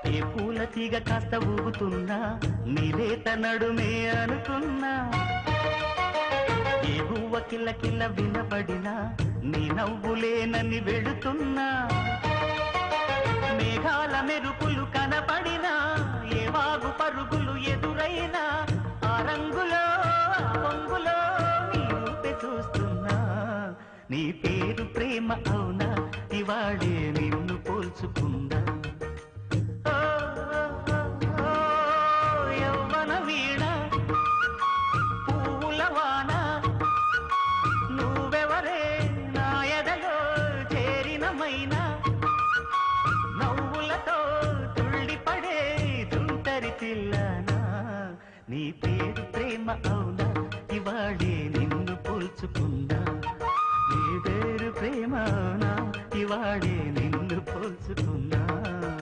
ఏ పూల తీగ కాస్త ఊగుతున్నా నీలేత నడుమే అనుకున్నా ఏ గువ్వ కిల్ల కిల్ల వినపడినా నీ నవ్వులేనని వెళుతున్నా మేఘాల మెరుపులు కనపడినా ఏ వాగు పరుగులు ఎదురైనా ఆ రంగులో పొంగులో నీ రూపే చూస్తున్నా నీ పేరు ప్రేమ అవునా ఇవాడే నిన్ను పోల్చుకుందా యవ్వన వీణ పూల వాన నువ్వెవరే నా ఎదలో చేరినమైనా నవ్వులతో తుళ్ళిపడే తుంటరి పిల్లనా నీ పేరు ప్రేమ అవునా ఇవాడే నిన్ను పోల్చుకుందా నీ పేరు ప్రేమ అవునా ఇవాడే నిన్ను పోల్చుకుందా